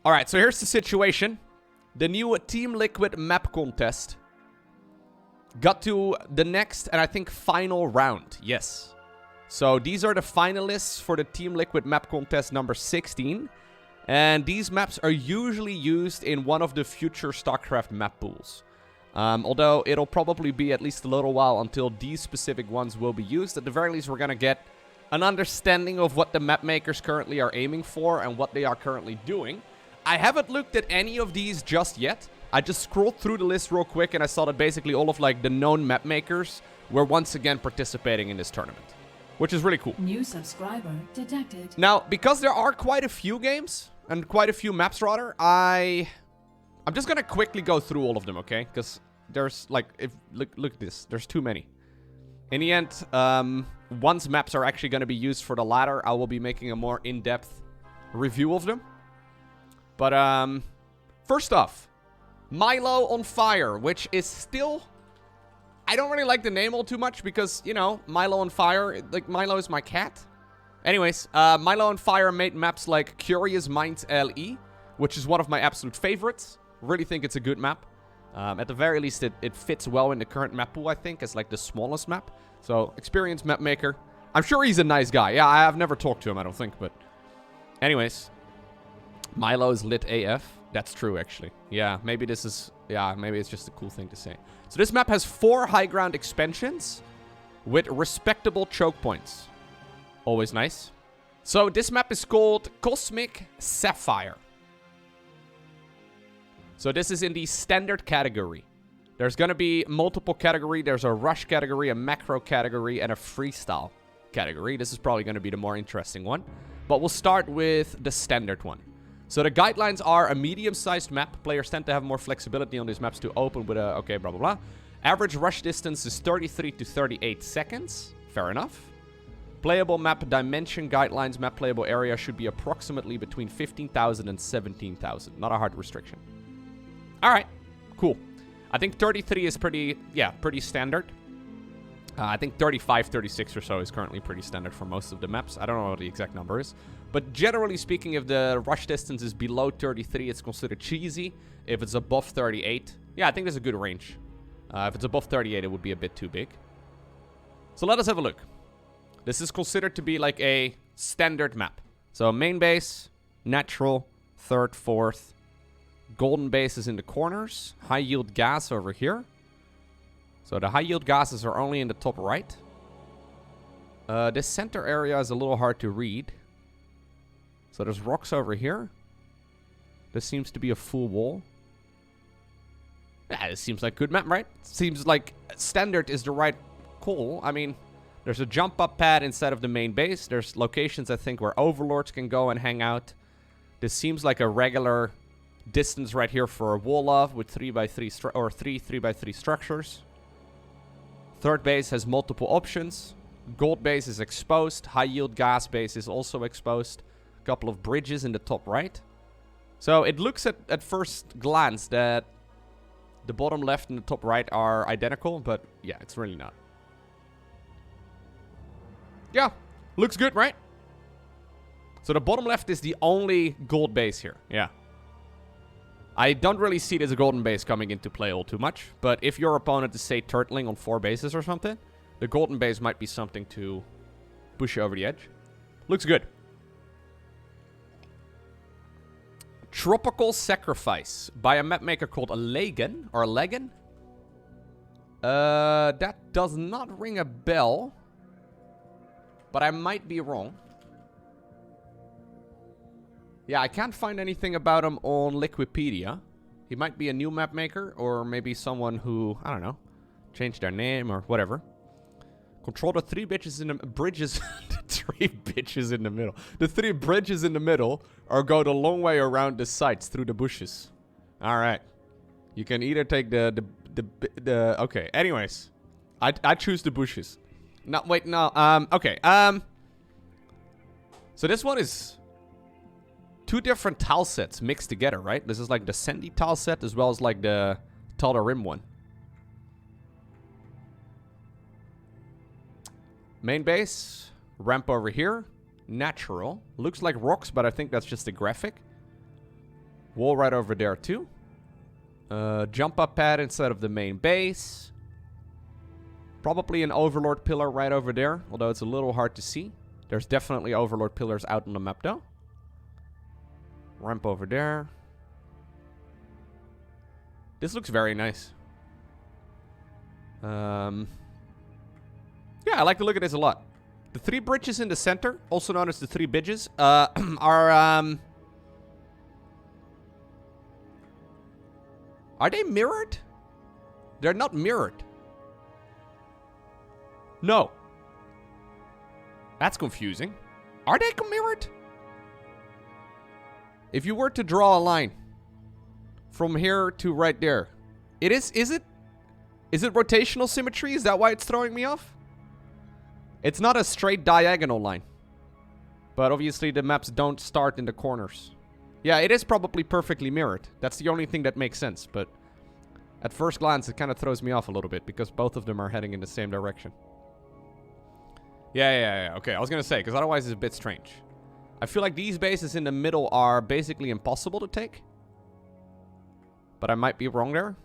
Alright, so here's the situation. The new Team Liquid map contest got to the next and I think final round. Yes. So these are the finalists for the Team Liquid map contest number 16. And these maps are usually used in one of the future StarCraft map pools. Although it'll probably be at least a little while until these specific ones will be used. At the very least, we're going to get an understanding of what the map makers currently are aiming for and what they are currently doing. I haven't looked at any of these just yet. I just scrolled through the list real quick and I saw that basically all of like the known map makers were once again participating in this tournament, which is really cool. New subscriber detected. Now, because there are quite a few games and quite a few maps rather, I'm just gonna quickly go through all of them, okay? Because there's like, look at this, there's too many. In the end, once maps are actually gonna be used for the ladder, I will be making a more in-depth review of them. But first off, Milo on Fire, which is still... I don't really like the name all too much because, you know, Milo on Fire, like, Milo is my cat. Anyways, Milo on Fire made maps like Curious Minds LE, which is one of my absolute favorites. Really think it's a good map. At the very least, it fits well in the current map pool, I think, as like the smallest map. So, experienced map maker. I'm sure he's a nice guy. Yeah, I have never talked to him, I don't think, but... Anyways, Milo is lit AF. That's true, actually. Yeah, maybe this is... Yeah, maybe it's just a cool thing to say. So this map has 4 high ground expansions with respectable choke points. Always nice. So this map is called Cosmic Sapphire. So this is in the standard category. There's going to be multiple category. There's a rush category, a macro category, and a freestyle category. This is probably going to be the more interesting one. But we'll start with the standard one. So the guidelines are a medium-sized map. Players tend to have more flexibility on these maps to open with a... Okay, blah, blah, blah. Average rush distance is 33 to 38 seconds. Fair enough. Playable map dimension guidelines. Map playable area should be approximately between 15,000 and 17,000. Not a hard restriction. Alright. Cool. I think 33 is pretty... Yeah, pretty standard. I think 35, 36 or so is currently pretty standard for most of the maps. I don't know what the exact number is. But generally speaking, if the rush distance is below 33, it's considered cheesy. If it's above 38, yeah, I think there's a good range. If it's above 38, it would be a bit too big. So let us have a look. This is considered to be like a standard map. So main base, natural, third, fourth. Golden base is in the corners. High yield gas over here. So the high yield gases are only in the top right. This center area is a little hard to read. So there's rocks over here. This seems to be a full wall. Yeah, this seems like good map, right? Seems like standard is the right call. I mean, there's a jump up pad inside of the main base. There's locations, I think, where overlords can go and hang out. This seems like a regular distance right here for a wall off with 3x3 or three 3x3 structures. Third base has multiple options. Gold base is exposed. High yield gas base is also exposed. A couple of bridges in the top right. So it looks at first glance that the bottom left and the top right are identical, but yeah, it's really not. Yeah, looks good, right? So the bottom left is the only gold base here. Yeah. I don't really see this golden base coming into play all too much, but if your opponent is, say, turtling on 4 bases or something, the golden base might be something to push you over the edge. Looks good. Tropical Sacrifice by a mapmaker called Legan, or Legan. That does not ring a bell, but I might be wrong. Yeah, I can't find anything about him on Liquipedia. He might be a new map maker, or maybe someone who, I don't know, changed their name or whatever. Control the 3 bitches in the bridges. The 3 bitches in the middle. The 3 bridges in the middle, or go the long way around the sides through the bushes. All right, you can either take the okay. Anyways, I choose the bushes. No, wait, no. Okay. So this one is 2 different tile sets mixed together, right? This is like the Sandy tile set as well as like the Taller Rim one. Main base, ramp over here, natural. Looks like rocks, but I think that's just a graphic. Wall right over there too. Jump up pad instead of the main base. Probably an Overlord pillar right over there, although it's a little hard to see. There's definitely Overlord pillars out on the map though. Ramp over there. This looks very nice. Yeah, I like the look of this a lot. The 3 bridges in the center, also known as the 3 bidges, are they mirrored? They're not mirrored. No. That's confusing. Are they mirrored? If you were to draw a line from here to right there, is it rotational symmetry? Is that why it's throwing me off? It's not a straight diagonal line. But obviously the maps don't start in the corners. Yeah, it is probably perfectly mirrored. That's the only thing that makes sense, but at first glance it kind of throws me off a little bit because both of them are heading in the same direction. Yeah. Okay, I was gonna say, because otherwise it's a bit strange. I feel like these bases in the middle are basically impossible to take. But I might be wrong there.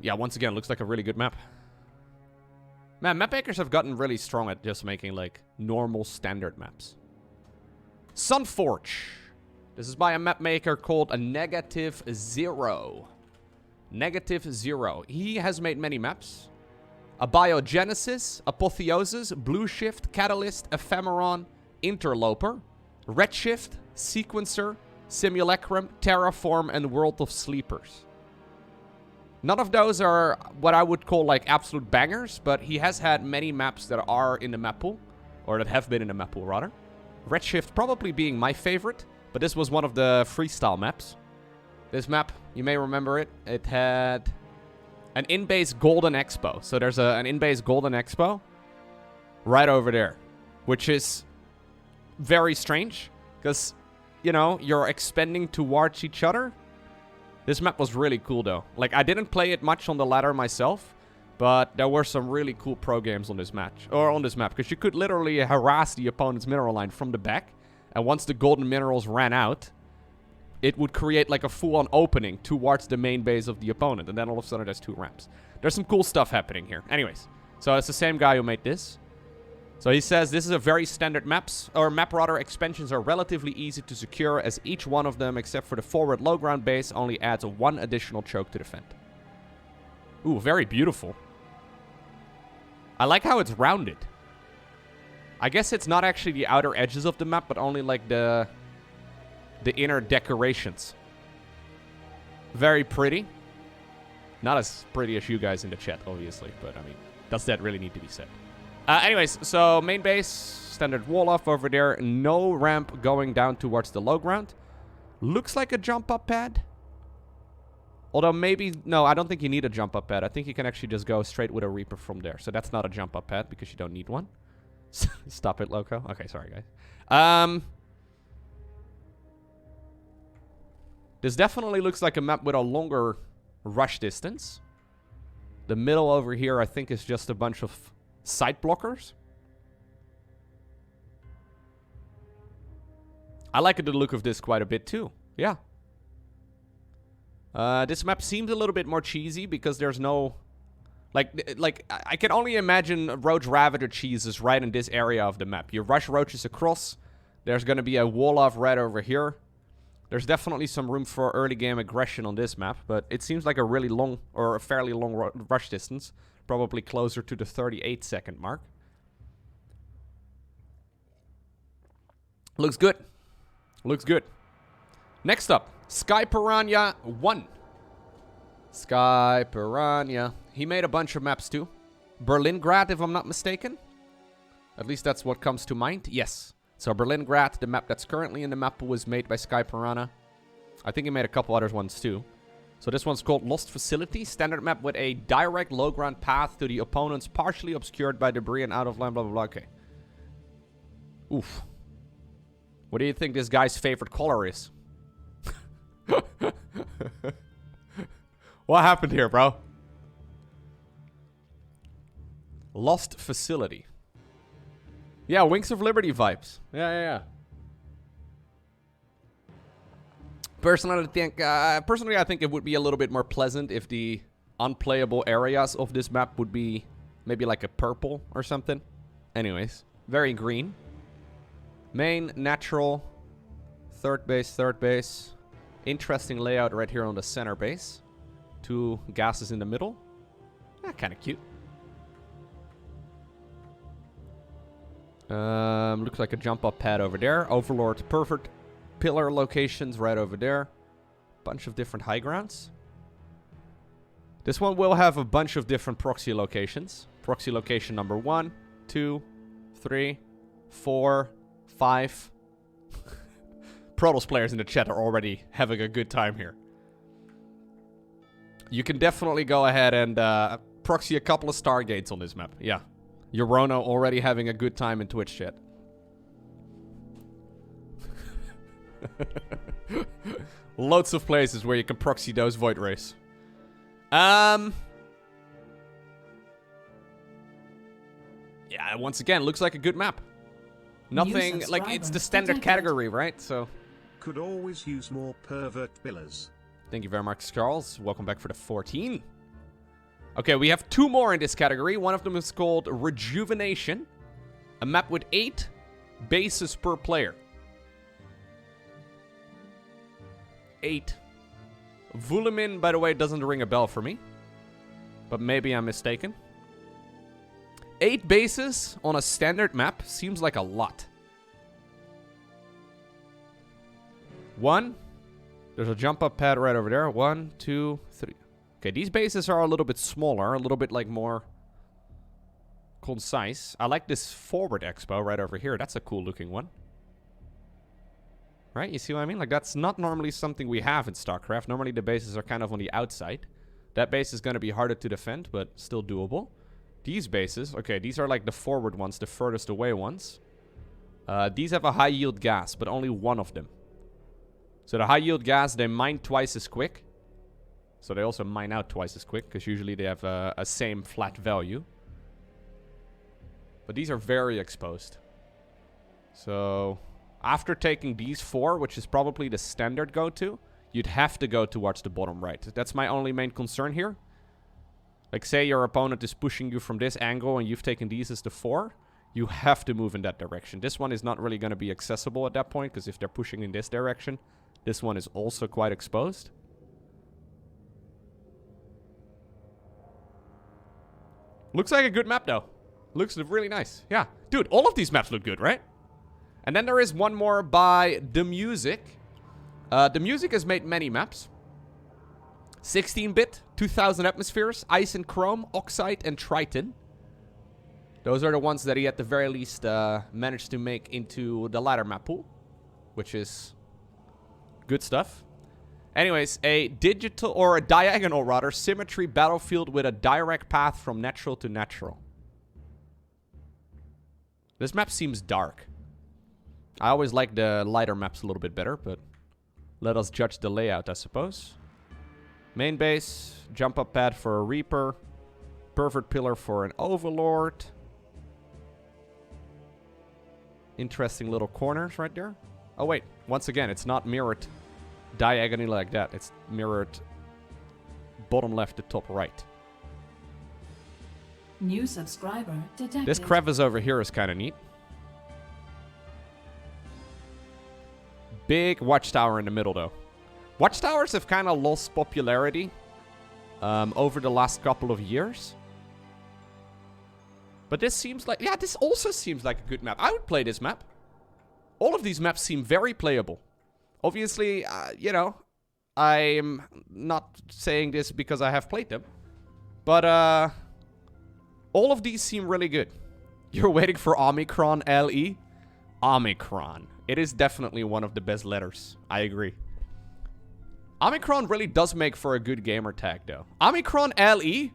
Yeah, once again, looks like a really good map. Man, map makers have gotten really strong at just making, like, normal standard maps. Sunforge. This is by a map maker called a -0. -0. He has made many maps. Abiogenesis, Apotheosis, Blue Shift, Catalyst, Ephemeron, Interloper, Redshift, Sequencer, Simulacrum, Terraform, and World of Sleepers. None of those are what I would call like absolute bangers, but he has had many maps that are in the map pool, or that have been in the map pool rather. Redshift probably being my favorite, but this was one of the freestyle maps. This map, you may remember it, it had an in-base Golden Expo. So there's an in-base Golden Expo right over there, which is very strange because, you know, you're expending towards each other. This map was really cool though. Like, I didn't play it much on the ladder myself, but there were some really cool pro games on this match, or on this map, because you could literally harass the opponent's mineral line from the back, and once the golden minerals ran out, it would create like a full-on opening towards the main base of the opponent, and then all of a sudden there's 2 ramps. There's some cool stuff happening here. Anyways, so it's the same guy who made this. So he says this is a very standard maps, or map router expansions are relatively easy to secure, as each one of them, except for the forward low ground base, only adds 1 additional choke to defend. Ooh, very beautiful. I like how it's rounded. I guess it's not actually the outer edges of the map, but only like the inner decorations. Very pretty. Not as pretty as you guys in the chat, obviously, but I mean, does that really need to be said? Anyways, so main base, standard wall off over there. No ramp going down towards the low ground. Looks like a jump up pad. Although maybe, no, I don't think you need a jump up pad. I think you can actually just go straight with a Reaper from there. So that's not a jump up pad because you don't need one. Stop it, Lowko. Okay, sorry guys. This definitely looks like a map with a longer rush distance. The middle over here, I think, is just a bunch of side blockers. I like the look of this quite a bit too. Yeah. This map seems a little bit more cheesy because there's no... Like I can only imagine Roach Ravager cheeses right in this area of the map. You rush roaches across. There's going to be a wall off right over here. There's definitely some room for early game aggression on this map, but it seems like a really long, or a fairly long rush distance. Probably closer to the 38-second mark. Looks good. Looks good. Next up, Sky Piranha 1. Sky Piranha. He made a bunch of maps too. Berlingrad, if I'm not mistaken. At least that's what comes to mind. Yes. So Berlingrad, the map that's currently in the map pool, was made by Sky Piranha. I think he made a couple other ones too. So this one's called Lost Facility. Standard map with a direct low ground path to the opponents, partially obscured by debris and out of line, blah, blah, blah. Okay. Oof. What do you think this guy's favorite color is? What happened here, bro? Lost Facility. Yeah, Wings of Liberty vibes. Yeah. Personally, I think it would be a little bit more pleasant if the unplayable areas of this map would be maybe like a purple or something. Anyways, very green. Main, natural, third base. Interesting layout right here on the center base. 2 gases in the middle. Kind of cute. Looks like a jump up pad over there. Overlord, perfect pillar locations right over there. Bunch of different high grounds. This one will have a bunch of different proxy locations. Proxy location number 1, 2, 3, 4, 5. Protoss players in the chat are already having a good time here. You can definitely go ahead and proxy a couple of Stargates on this map. Yeah. Eurono already having a good time in Twitch chat. Loads of places where you can proxy those Void Rays. Yeah, once again, looks like a good map. Nothing, like, it's the standard category, right? So. Could always use more pervert pillars. Thank you very much, Charles. Welcome back for the 14. Okay, we have 2 more in this category. One of them is called Rejuvenation. A map with 8 bases per player. 8. Vulemin, by the way, doesn't ring a bell for me. But maybe I'm mistaken. 8 bases on a standard map seems like a lot. 1. There's a jump up pad right over there. 1, 2, 3. Okay, these bases are a little bit smaller. A little bit like more concise. I like this forward expo right over here. That's a cool looking one. Right? You see what I mean? Like, that's not normally something we have in StarCraft. Normally the bases are kind of on the outside. That base is going to be harder to defend, but still doable. These bases, okay, these are like the forward ones, the furthest away ones. These have a high yield gas, but only one of them. So the high yield gas, they mine twice as quick. So they also mine out twice as quick, because usually they have a same flat value. But these are very exposed. So after taking these 4, which is probably the standard go-to, you'd have to go towards the bottom right. That's my only main concern here. Like, say your opponent is pushing you from this angle and you've taken these as the 4. You have to move in that direction. This one is not really going to be accessible at that point, because if they're pushing in this direction, this one is also quite exposed. Looks like a good map, though. Looks really nice. Yeah. Dude, all of these maps look good, right? And then there is one more by The Music. The Music has made many maps. 16-bit, 2000 atmospheres, Ice and Chrome, Oxide, and Triton. Those are the ones that he at the very least managed to make into the ladder map pool. Which is good stuff. Anyways, a digital, or a diagonal rather, symmetry battlefield with a direct path from natural to natural. This map seems dark. I always like the lighter maps a little bit better, but let us judge the layout, I suppose. Main base, jump up pad for a Reaper, pervert pillar for an Overlord. Interesting little corners right there. Oh wait, once again, it's not mirrored diagonally like that. It's mirrored bottom left to top right. New subscriber detected. This crevice over here is kind of neat. Big watchtower in the middle, though. Watchtowers have kind of lost popularity over the last couple of years. But this seems like... Yeah, this also seems like a good map. I would play this map. All of these maps seem very playable. Obviously, you know, I'm not saying this because I have played them. But all of these seem really good. You're waiting for Omicron LE? Omicron. It is definitely one of the best letters. I agree. Omicron really does make for a good gamer tag, though. Omicron LE?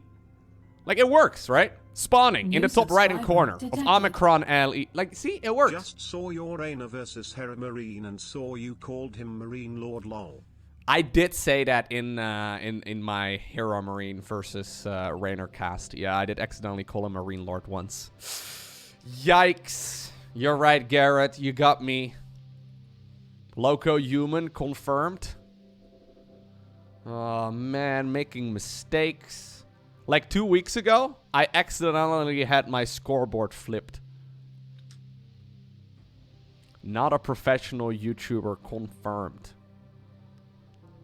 Like, it works, right? Spawning in the top right-hand corner of Omicron LE. Like, see? It works. Just saw your Reina versus Hera Marine and saw you called him Marine Lord lol. I did say that in my Hera Marine versus Rainer cast. Yeah, I did accidentally call him Marine Lord once. Yikes. You're right, Garrett. You got me. Lowko human confirmed. Oh, man, making mistakes. Like 2 weeks ago, I accidentally had my scoreboard flipped. Not a professional YouTuber confirmed.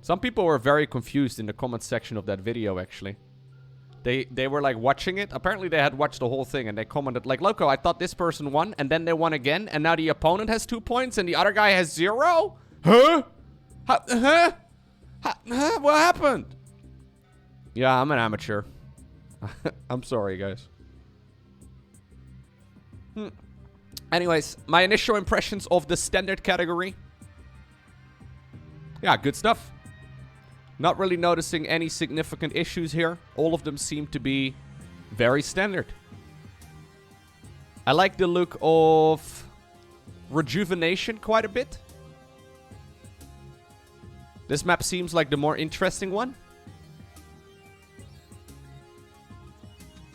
Some people were very confused in the comment section of that video, actually. They were like watching it. Apparently they had watched the whole thing and they commented like, Lowko, I thought this person won and then they won again and now the opponent has 2 points and the other guy has 0? Huh? Huh? What happened? Yeah, I'm an amateur. I'm sorry, guys. Anyways, my initial impressions of the standard category. Yeah, good stuff. Not really noticing any significant issues here. All of them seem to be very standard. I like the look of rejuvenation quite a bit. This map seems like the more interesting one.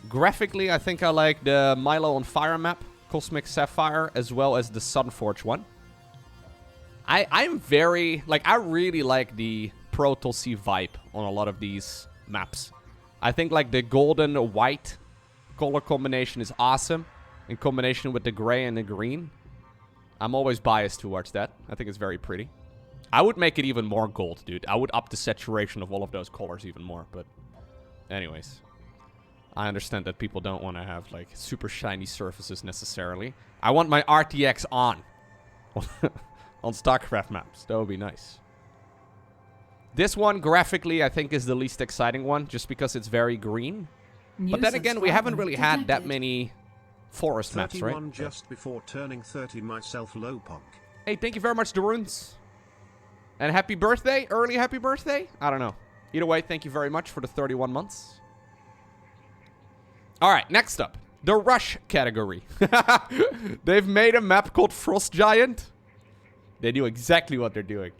Graphically, I think I like the Milo on Fire map, Cosmic Sapphire, as well as the Sunforge one. I'm very, like, I really like the Pro Tulsi vibe on a lot of these maps. I think, like, the golden white color combination is awesome in combination with the gray and the green. I'm always biased towards that. I think it's very pretty. I would make it even more gold, dude. I would up the saturation of all of those colors even more, but anyways. I understand that people don't want to have, like, super shiny surfaces necessarily. I want my RTX on StarCraft maps. That would be nice. This one, graphically, I think is the least exciting one, just because it's very green. But then again, we haven't really had that many forest maps, right? Just before turning 30 myself, Lowpunk. Hey, thank you very much, Daruns. And happy birthday. Early happy birthday. I don't know. Either way, thank you very much for the 31 months. All right, next up. The Rush category. They've made a map called Frost Giant. They knew exactly what they're doing.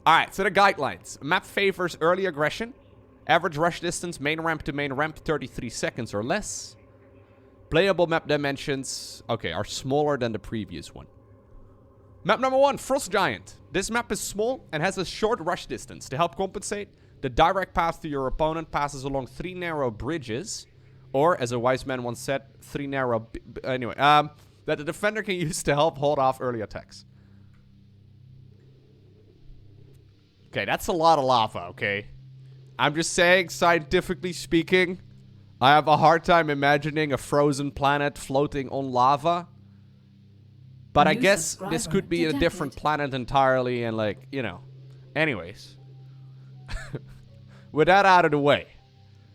All right, so the guidelines. Map favors early aggression. Average rush distance, main ramp to main ramp, 33 seconds or less. Playable map dimensions, okay, are smaller than the previous one. Map number 1, Frost Giant. This map is small and has a short rush distance. To help compensate, the direct path to your opponent passes along 3 narrow bridges. Or, as a wise man once said, 3 narrow... Anyway, that the defender can use to help hold off early attacks. Okay, that's a lot of lava, okay? I'm just saying, scientifically speaking, I have a hard time imagining a frozen planet floating on lava. But I guess this could be a different planet entirely and, like, you know. Anyways. With that out of the way.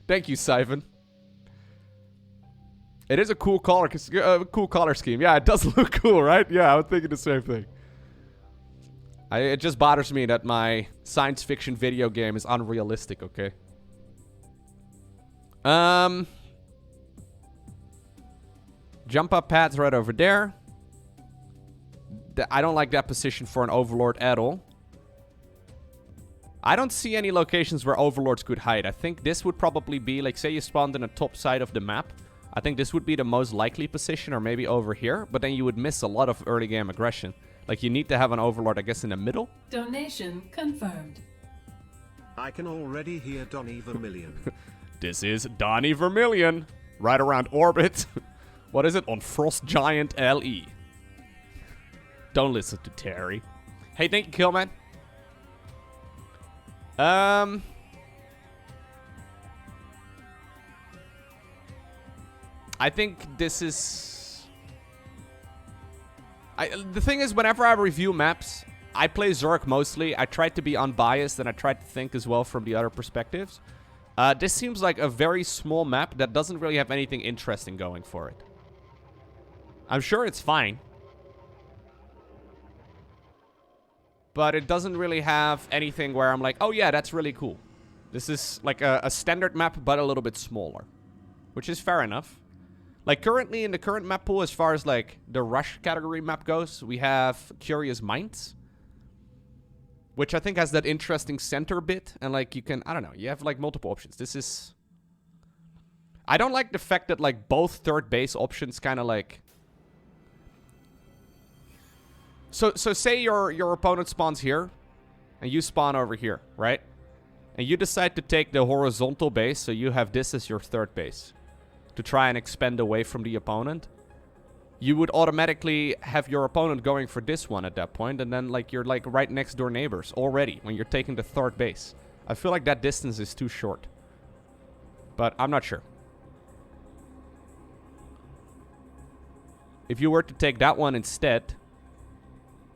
Thank you, Siphon. It is a cool color scheme. Yeah, it does look cool, right? Yeah, I was thinking the same thing. It just bothers me that my science fiction video game is unrealistic, okay? Jump up pads right over there. I don't like that position for an Overlord at all. I don't see any locations where Overlords could hide. I think this would probably be, like, say you spawned in the top side of the map. I think this would be the most likely position, or maybe over here. But then you would miss a lot of early game aggression. Like, you need to have an Overlord, I guess, in the middle. Donation confirmed. I can already hear Donnie Vermillion. This is Donnie Vermillion. Right around orbit. What is it? On Frost Giant LE. Don't listen to Terry. Hey, thank you, Killman. I think this is... the thing is, whenever I review maps, I play Zerg mostly. I try to be unbiased, and I try to think as well from the other perspectives. This seems like a very small map that doesn't really have anything interesting going for it. I'm sure it's fine. But it doesn't really have anything where I'm like, oh yeah, that's really cool. This is like a standard map, but a little bit smaller. Which is fair enough. Like, currently in the current map pool, as far as, like, the Rush category map goes, we have Curious Minds. Which I think has that interesting center bit. And, like, you can, I don't know, you have, like, multiple options. This is... I don't like the fact that, like, both third base options kind of, like... So say your opponent spawns here, and you spawn over here, right? and you decide to take the horizontal base, so you have this as your third base, to try and expand away from the opponent, you would automatically have your opponent going for this one at that point, and then like you're like right next door neighbors already when you're taking the third base. I feel like that distance is too short, but I'm not sure. If you were to take that one instead,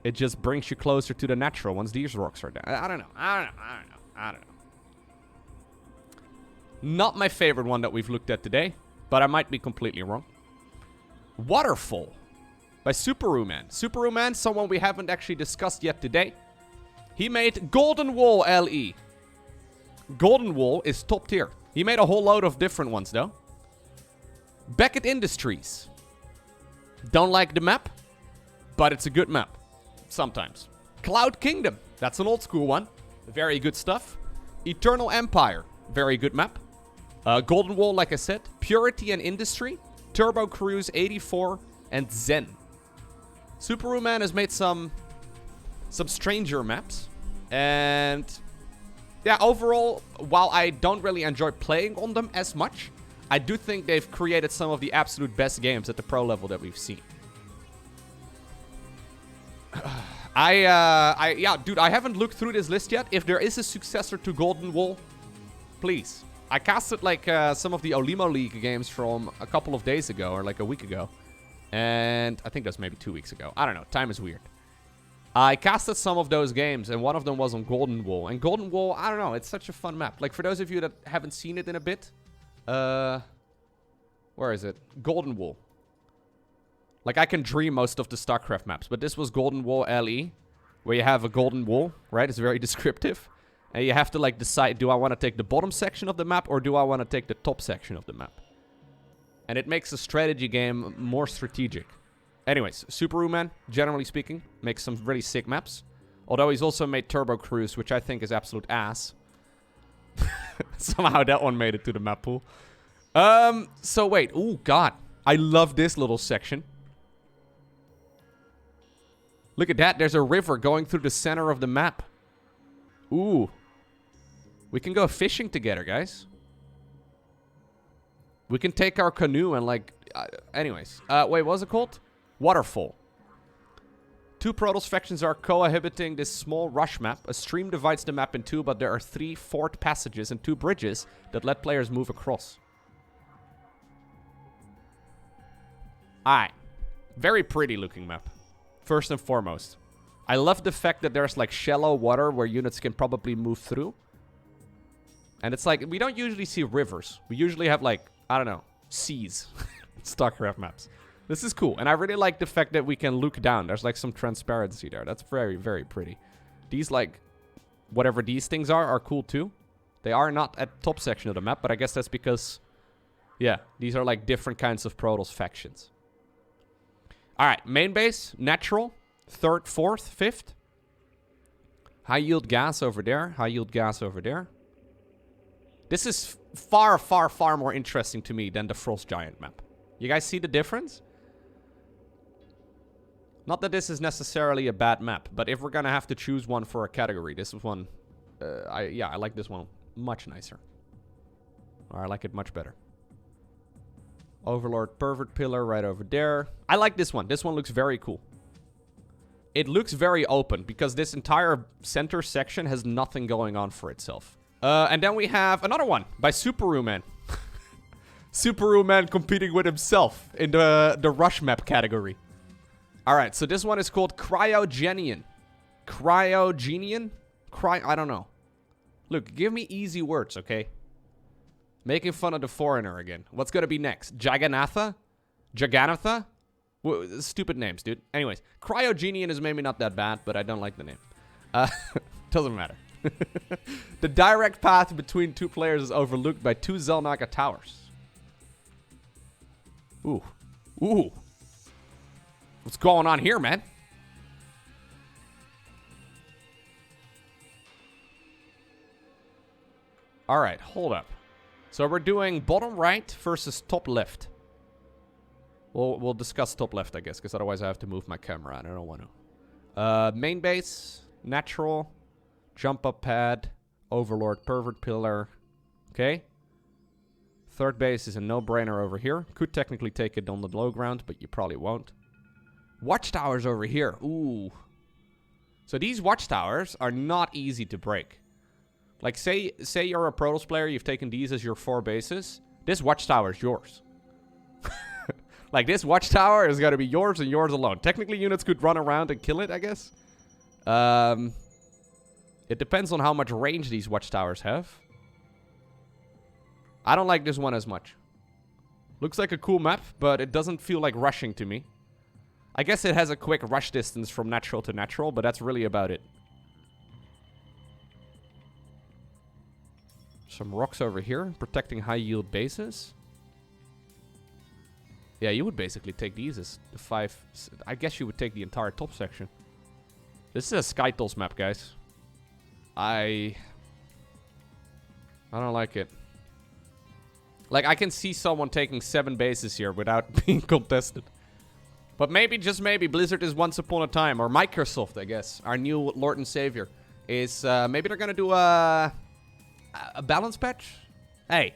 it just brings you closer to the natural once these rocks are down. I don't know. Not my favorite one that we've looked at today, but I might be completely wrong. Waterfall by Superuman. Superuman, someone we haven't actually discussed yet today. He made Golden Wall LE. Golden Wall is top tier. He made a whole load of different ones though. Beckett Industries. Don't like the map, but it's a good map. Sometimes. Cloud Kingdom. That's an old school one. Very good stuff. Eternal Empire. Very good map. Golden Wall, like I said. Purity and Industry. Turbo Cruise 84 and Zen. Superuman has made some stranger maps. And yeah, overall, while I don't really enjoy playing on them as much, I do think they've created some of the absolute best games at the pro level that we've seen. Yeah, dude, I haven't looked through this list yet. If there is a successor to Golden Wall, please. I casted like some of the Olimo League games from a couple of days ago, or like a week ago. And I think that's maybe 2 weeks ago. I don't know. Time is weird. I casted some of those games, and one of them was on Golden Wall. And Golden Wall, I don't know, it's such a fun map. Like, for those of you that haven't seen it in a bit, where is it? Golden Wall. Like, I can dream most of the StarCraft maps, but this was Golden Wall LE, where you have a golden wall, right? It's very descriptive. And you have to, like, decide, do I want to take the bottom section of the map, or do I want to take the top section of the map? And it makes the strategy game more strategic. Anyways, Superuman, generally speaking, makes some really sick maps. Although he's also made Turbo Cruise, which I think is absolute ass. Somehow that one made it to the map pool. So wait. Oh, God. I love this little section. Look at that. There's a river going through the center of the map. Ooh. We can go fishing together, guys. We can take our canoe and, like... anyways. Wait, what was it called? Waterfall. Two Protoss factions are cohabiting this small rush map. A stream divides the map in two, but there are 3 ford passages and 2 bridges that let players move across. Alright. Very pretty looking map. First and foremost. I love the fact that there's like shallow water where units can probably move through. And it's like, we don't usually see rivers. We usually have like, I don't know, seas. StarCraft maps. This is cool. And I really like the fact that we can look down. There's like some transparency there. That's very, very pretty. These like, whatever these things are cool too. They are not at the top section of the map, but I guess that's because, yeah, these are like different kinds of Protoss factions. Alright, main base, natural, 3rd, 4th, 5th. High yield gas over there, high yield gas over there. This is far, far, far more interesting to me than the Frost Giant map. You guys see the difference? Not that this is necessarily a bad map, but if we're gonna have to choose one for a category, this is one... I like this one much nicer. Or I like it much better. Overlord Pervert Pillar right over there. I like this one. This one looks very cool. It looks very open because this entire center section has nothing going on for itself. And then we have another one by Superuman. Superuman competing with himself in the rush map category. Alright, so this one is called Cryogenian. Cryogenian? I don't know. Look, give me easy words, okay? Making fun of the foreigner again. What's gonna be next? Jaganatha? Jaganatha? Stupid names, dude. Anyways, Cryogenian is maybe not that bad, but I don't like the name. Doesn't matter. The direct path between 2 players is overlooked by 2 Zelnaga towers. Ooh. Ooh. What's going on here, man? Alright, hold up. So we're doing bottom right versus top left. We'll discuss top left, I guess, because otherwise I have to move my camera, and I don't want to. Main base, natural, jump up pad, Overlord, Pervert Pillar. Okay. Third base is a no-brainer over here. Could technically take it on the low ground, but you probably won't. Watchtowers over here. Ooh. So these watchtowers are not easy to break. Like, say you're a Protoss player, you've taken these as your 4 bases. This watchtower is yours. Like, this watchtower is going to be yours and yours alone. Technically, units could run around and kill it, I guess. It depends on how much range these watchtowers have. I don't like this one as much. Looks like a cool map, but it doesn't feel like rushing to me. I guess it has a quick rush distance from natural to natural, but that's really about it. Some rocks over here, protecting high-yield bases. Yeah, you would basically take these as the 5... I guess you would take the entire top section. This is a SkyTools map, guys. I don't like it. Like, I can see someone taking 7 bases here without being contested. But maybe, just maybe, Blizzard is once upon a time. Or Microsoft, I guess. Our new Lord and Savior. Is, maybe they're gonna do a balance patch? Hey.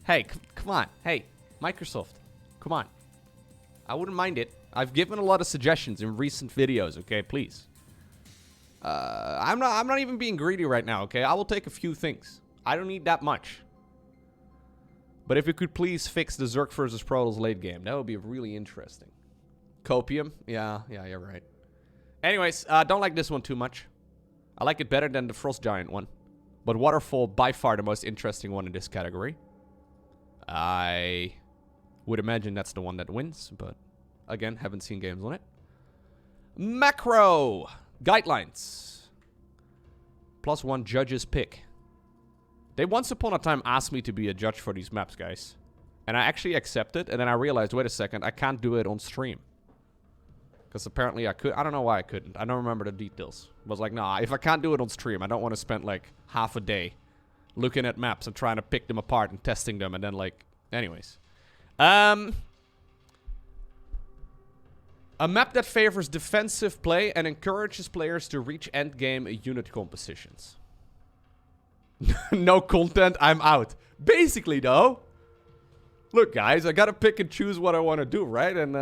Hey, come on. Hey, Microsoft. Come on. I wouldn't mind it. I've given a lot of suggestions in recent videos, okay? Please. I'm not even being greedy right now, okay? I will take a few things. I don't need that much. But if you could please fix the Zerg versus Protoss late game, that would be really interesting. Copium? Yeah, you're right. Anyways, don't like this one too much. I like it better than the Frost Giant one. But Waterfall, by far the most interesting one in this category. I would imagine that's the one that wins, but again, haven't seen games on it. Macro guidelines. +1 judges pick. They once upon a time asked me to be a judge for these maps, guys. And I actually accepted, and then I realized, wait a second, I can't do it on stream. Because apparently I could. I don't know why I couldn't. I don't remember the details. I was like, nah, if I can't do it on stream, I don't want to spend like half a day looking at maps and trying to pick them apart and testing them and then like... Anyways. A map that favors defensive play and encourages players to reach endgame unit compositions. No content, I'm out. Basically, though. Look, guys, I gotta pick and choose what I want to do, right? And,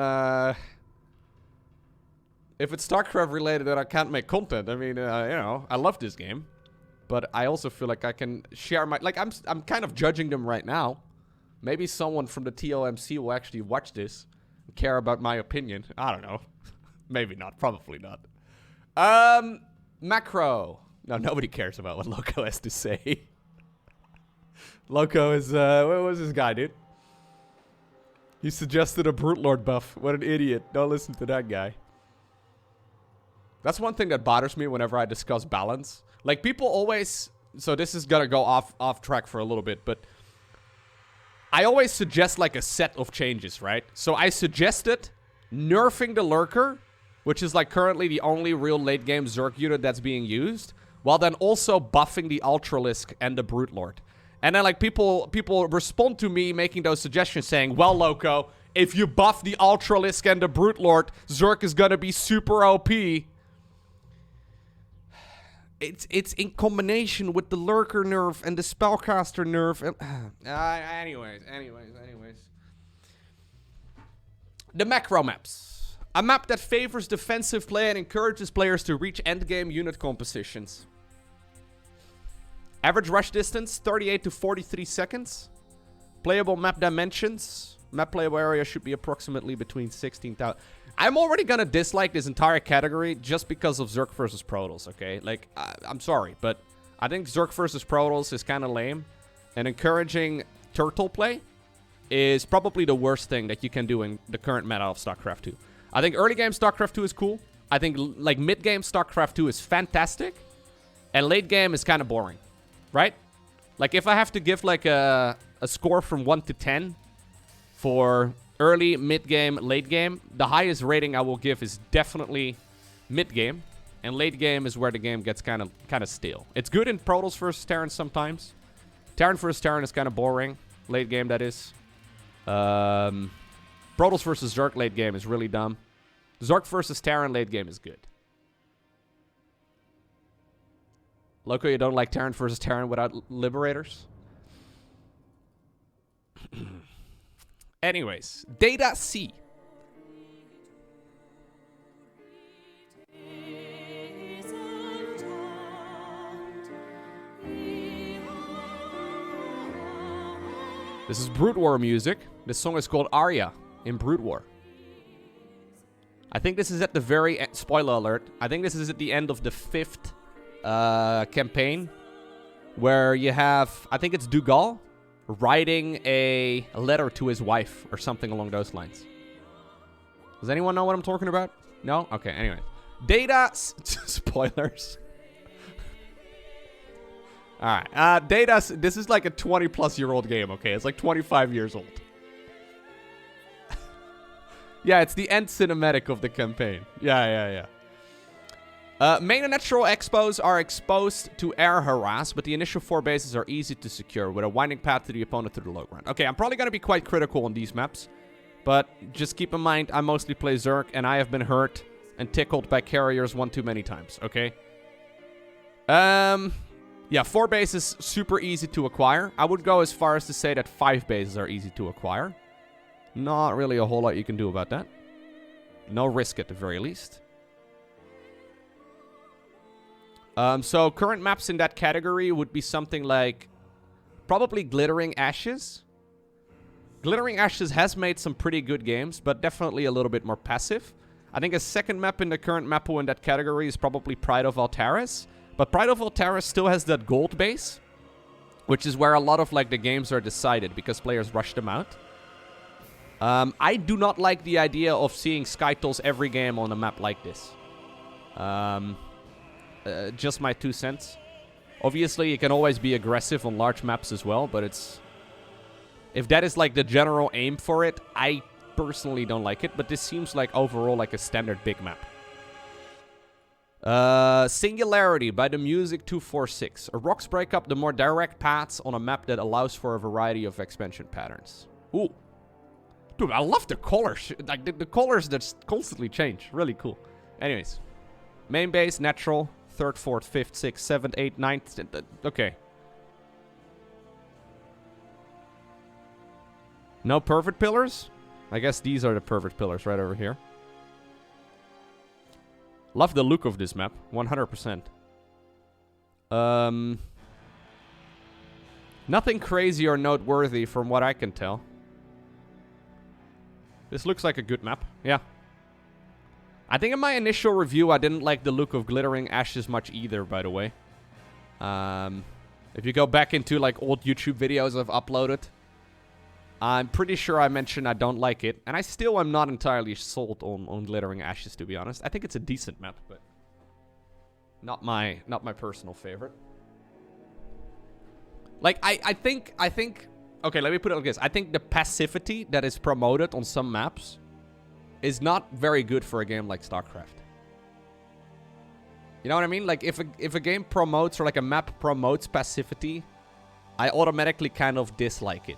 if it's StarCraft related, then I can't make content. I mean, you know, I love this game. But I also feel like I can share my... Like, I'm kind of judging them right now. Maybe someone from the TLMC will actually watch this and care about my opinion. I don't know. Maybe not. Probably not. Macro. No, nobody cares about what Lowko has to say. Lowko is, what was this guy, dude? He suggested a Brute Lord buff. What an idiot. Don't listen to that guy. That's one thing that bothers me whenever I discuss balance. Like, people always... So this is gonna go off track for a little bit, but... I always suggest, like, a set of changes, right? So I suggested nerfing the Lurker, which is, like, currently the only real late-game Zerg unit that's being used, while then also buffing the Ultralisk and the Brute Lord. And then, like, people respond to me making those suggestions saying, well, Lowko, if you buff the Ultralisk and the Brute Lord, Zerg is gonna be super OP. It's in combination with the Lurker nerf and the Spellcaster nerf. And, anyways. The macro maps. A map that favors defensive play and encourages players to reach endgame unit compositions. Average rush distance, 38 to 43 seconds. Playable map dimensions. Map playable area should be approximately between 16,000. I'm already gonna dislike this entire category just because of Zerg versus Protoss, okay? Like, I'm sorry, but I think Zerg versus Protoss is kind of lame. And encouraging turtle play is probably the worst thing that you can do in the current meta of StarCraft 2. I think early game StarCraft 2 is cool. I think, like, mid game StarCraft 2 is fantastic. And late game is kind of boring, right? Like, if I have to give, like, a score from 1 to 10 for... early, mid-game, late game. The highest rating I will give is definitely mid-game. And late game is where the game gets kind of stale. It's good in Protoss versus Terran sometimes. Terran versus Terran is kind of boring. Late game, that is. Protoss versus Zerg late game is really dumb. Zerg versus Terran late game is good. Lowko, you don't like Terran versus Terran without liberators? Anyways, Data C. This is Brood War music. This song is called Aria in Brood War. I think this is at the very end. Spoiler alert. I think this is at the end of the 5th campaign. Where you have, I think it's Dougal, writing a letter to his wife or something along those lines. Does anyone know what I'm talking about? No? Okay, anyway. Data... Spoilers. Alright, Data... This is like a 20-plus-year-old game, okay? It's like 25 years old. Yeah, it's the end cinematic of the campaign. Yeah. Main and natural expos are exposed to air harass, but the initial 4 bases are easy to secure with a winding path to the opponent through the low ground. Okay, I'm probably going to be quite critical on these maps, but just keep in mind, I mostly play Zerg, and I have been hurt and tickled by carriers one too many times, okay? Yeah, 4 bases, super easy to acquire. I would go as far as to say that 5 bases are easy to acquire. Not really a whole lot you can do about that. No risk at the very least. So current maps in that category would be something like probably Glittering Ashes. Glittering Ashes has made some pretty good games, but definitely a little bit more passive. I think a second map in the current map pool in that category is probably Pride of Altaris. But Pride of Altaris still has that gold base, which is where a lot of like the games are decided because players rush them out. I do not like the idea of seeing Skytles every game on a map like this. Just my 2 cents. Obviously, you can always be aggressive on large maps as well, but it's... If that is like the general aim for it, I personally don't like it, but this seems like overall like a standard big map. Singularity by the Music 246. Rocks break up the more direct paths on a map that allows for a variety of expansion patterns. Ooh. Dude, I love the colors. Like the colors that constantly change. Really cool. Anyways. Main base, natural. 3rd, 4th, 5th, 6th, 7th, 8th, 9th. Okay. No perfect pillars? I guess these are the perfect pillars right over here. Love the look of this map. 100%. Nothing crazy or noteworthy from what I can tell. This looks like a good map. Yeah. I think in my initial review, I didn't like the look of Glittering Ashes much either, by the way. If you go back into like old YouTube videos I've uploaded, I'm pretty sure I mentioned I don't like it. And I still am not entirely sold on Glittering Ashes, to be honest. I think it's a decent map, but not my personal favorite. Like, I think... Okay, let me put it like this. I think the passivity that is promoted on some maps is not very good for a game like StarCraft. You know what I mean? Like, if a game promotes, or like a map promotes passivity, I automatically kind of dislike it.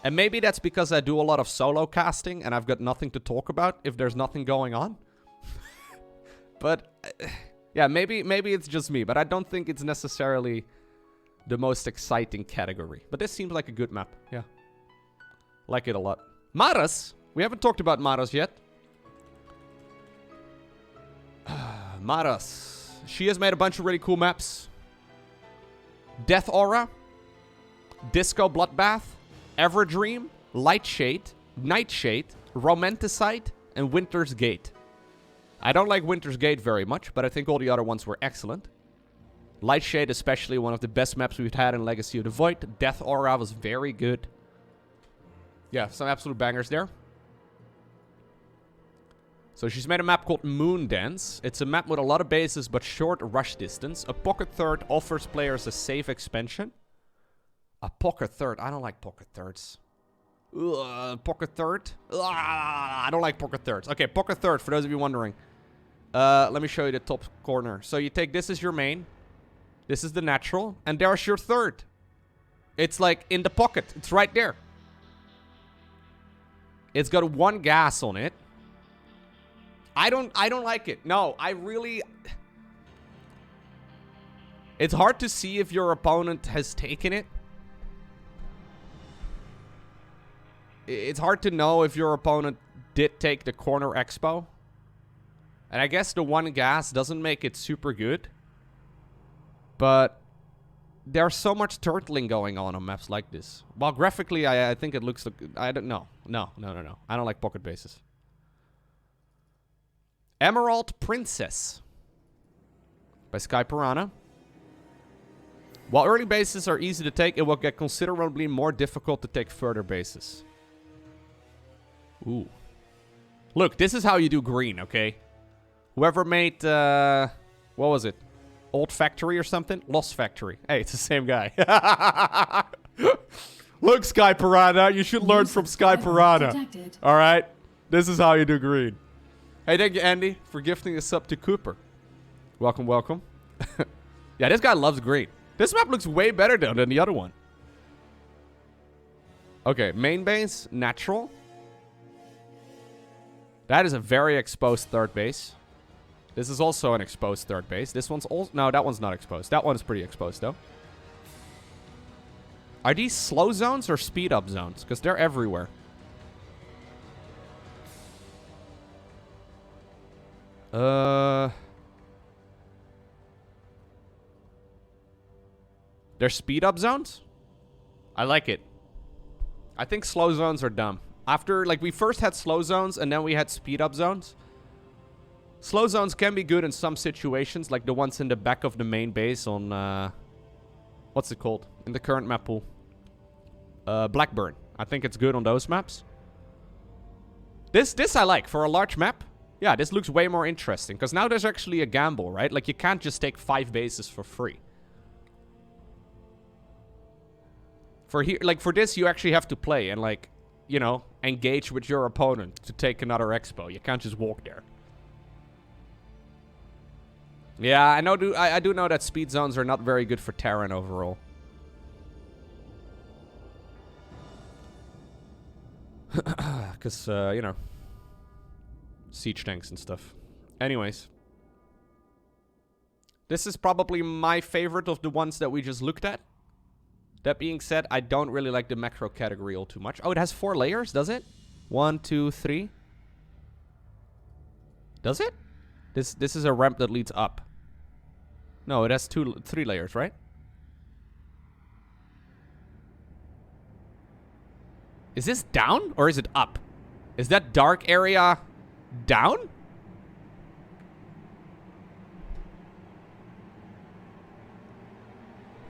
And maybe that's because I do a lot of solo casting and I've got nothing to talk about if there's nothing going on. But, yeah, maybe it's just me. But I don't think it's necessarily the most exciting category. But this seems like a good map. Yeah. Like it a lot. Maras. We haven't talked about Maras yet. Maras. She has made a bunch of really cool maps. Death Aura. Disco Bloodbath. Everdream. Lightshade. Nightshade. Romanticide. And Winter's Gate. I don't like Winter's Gate very much, but I think all the other ones were excellent. Lightshade, especially, one of the best maps we've had in Legacy of the Void. Death Aura was very good. Yeah, some absolute bangers there. So she's made a map called Moon Dance. It's a map with a lot of bases, but short rush distance. A pocket third offers players a safe expansion. A pocket third. I don't like pocket thirds. Pocket third. I don't like pocket thirds. Okay, pocket third, for those of you wondering. Let me show you the top corner. So you take this as your main. This is the natural. And there's your third. It's like in the pocket. It's right there. It's got 1 gas on it. I don't like it. No, I really... It's hard to see if your opponent has taken it. It's hard to know if your opponent did take the corner expo. And I guess the one gas doesn't make it super good. But there's so much turtling going on maps like this. While graphically, I think it looks... I don't know. No. I don't like pocket bases. Emerald Princess by Sky Piranha. While early bases are easy to take, it will get considerably more difficult to take further bases. Ooh. Look, this is how you do green, okay? Whoever made, what was it? Old Factory or something? Lost Factory. Hey, it's the same guy. Look, Sky Piranha, you should learn from Sky Piranha. Alright? This is how you do green. Hey, thank you, Andy, for gifting this up to Cooper. Welcome, welcome. Yeah, this guy loves green. This map looks way better, though, than the other one. Okay, main base, natural. That is a very exposed third base. This is also an exposed third base. This one's also... No, that one's not exposed. That one's pretty exposed, though. Are these slow zones or speed up zones? Because they're everywhere. They're speed up zones? I like it. I think slow zones are dumb. After, like, we first had slow zones and then we had speed up zones. Slow zones can be good in some situations, like the ones in the back of the main base on, what's it called? In the current map pool. Blackburn. I think it's good on those maps. This I like. For a large map, yeah, this looks way more interesting. Because now there's actually a gamble, right? Like, you can't just take 5 bases for free. For here, like, for this, you actually have to play and, like, you know, engage with your opponent to take another expo. You can't just walk there. Yeah, I know. I do know that speed zones are not very good for Terran overall. Because, you know, siege tanks and stuff. Anyways. This is probably my favorite of the ones that we just looked at. That being said, I don't really like the macro category all too much. Oh, it has 4 layers, does it? 1, 2, 3. Does it? This is a ramp that leads up. No, it has 3 layers, right? Is this down or is it up? Is that dark area down?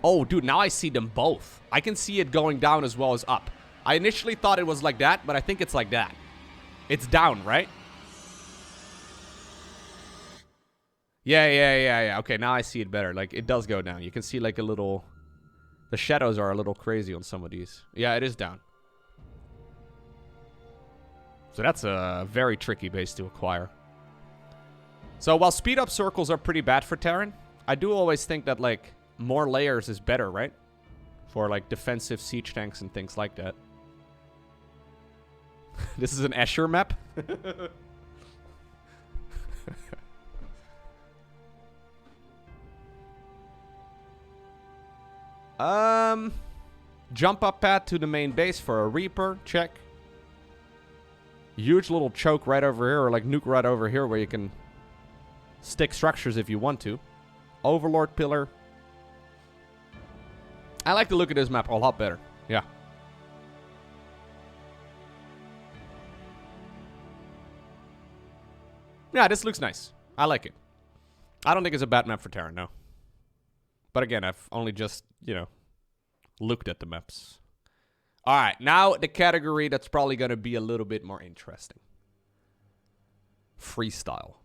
Oh, dude, now I see them both. I can see it going down as well as up. I initially thought it was like that, but I think it's like that. It's down, right? Yeah. Okay, now I see it better. Like, it does go down. You can see, like, a little... The shadows are a little crazy on some of these. Yeah, it is down. So that's a very tricky base to acquire. So while speed-up circles are pretty bad for Terran, I do always think that, like... More layers is better, right? For, like, defensive siege tanks and things like that. This is an Escher map? Jump up pad to the main base for a Reaper. Check. Huge little choke right over here, or, like, nuke right over here where you can stick structures if you want to. Overlord pillar. I like the look of this map a lot better. Yeah. Yeah, this looks nice. I like it. I don't think it's a bad map for Terran, no. But again, I've only just, you know, looked at the maps. Alright, now the category that's probably going to be a little bit more interesting. Freestyle.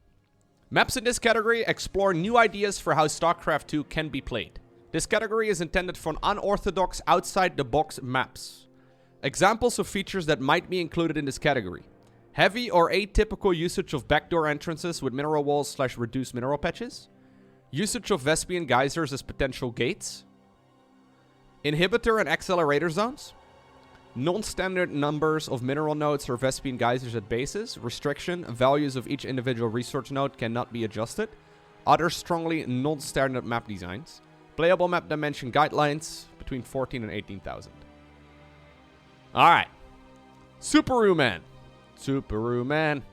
Maps in this category explore new ideas for how StarCraft 2 can be played. This category is intended for unorthodox, outside-the-box maps. Examples of features that might be included in this category. Heavy or atypical usage of backdoor entrances with mineral walls / reduced mineral patches. Usage of Vespian geysers as potential gates. Inhibitor and accelerator zones. Non-standard numbers of mineral nodes or Vespian geysers at bases. Restriction. Values of each individual resource node cannot be adjusted. Other strongly non-standard map designs. Playable map dimension guidelines between 14 and 18,000. Alright. Subaru Man. Subaru Man.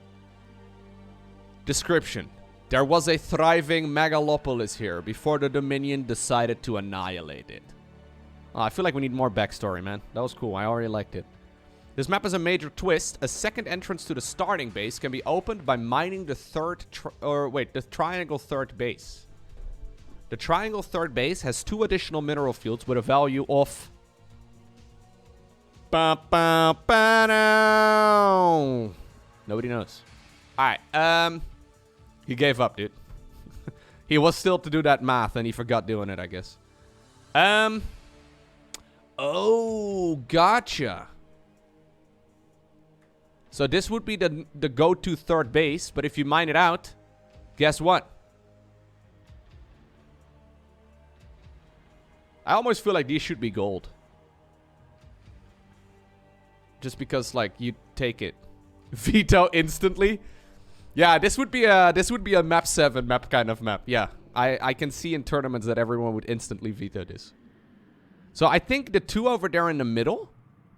Description. There was a thriving megalopolis here before the Dominion decided to annihilate it. Oh, I feel like we need more backstory, man. That was cool. I already liked it. This map has a major twist. A second entrance to the starting base can be opened by mining the the triangle third base. The triangle third base has 2 additional mineral fields with a value of... Nobody knows. Alright, he gave up, dude. He was still to do that math and he forgot doing it, I guess. Oh, gotcha. So this would be the go-to third base, but if you mine it out, guess what? I almost feel like these should be gold. Just because, like, you take it. Veto instantly. Yeah, this would be a map 7 map kind of map. Yeah, I can see in tournaments that everyone would instantly veto this. So I think the 2 over there in the middle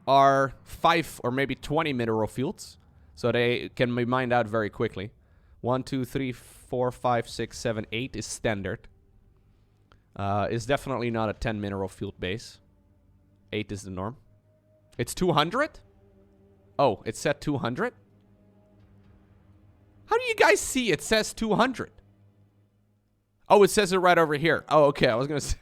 are 5 or maybe 20 mineral fields. So they can be mined out very quickly. 1, 2, 3, 4, 5, 6, 7, 8 is standard. It's definitely not a 10 mineral field base. 8 is the norm. It's 200? Oh, it said 200? How do you guys see it says 200? Oh, it says it right over here. Oh, okay. I was gonna say,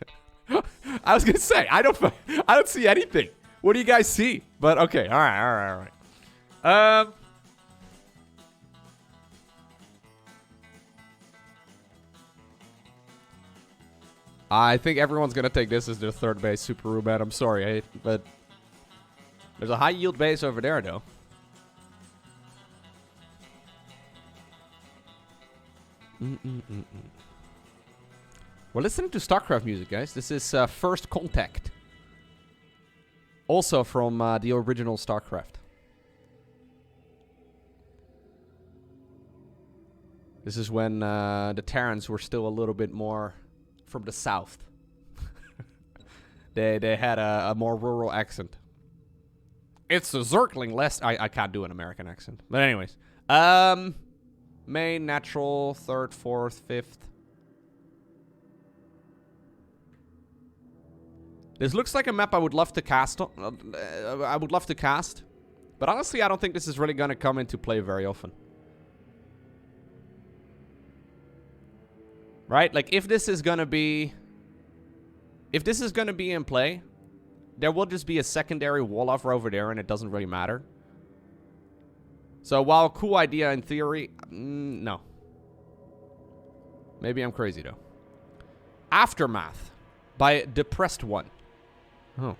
I don't see anything. What do you guys see? But okay, all right. I think everyone's gonna take this as their third base, Subaru Man. I'm sorry, but there's a high yield base over there, though. We're listening to StarCraft music, guys. This is First Contact. Also from the original StarCraft. This is when the Terrans were still a little bit more from the south. They had a more rural accent. It's a Zerkling less... I can't do an American accent. But anyways. Main, natural, third, fourth, fifth. This looks like a map I would love to cast. I would love to cast. But honestly, I don't think this is really going to come into play very often. Right? Like, if this is going to be... If this is going to be in play, there will just be a secondary wall-off over there, and it doesn't really matter. So, while a cool idea in theory, no. Maybe I'm crazy, though. Aftermath by Depressed One. Oh.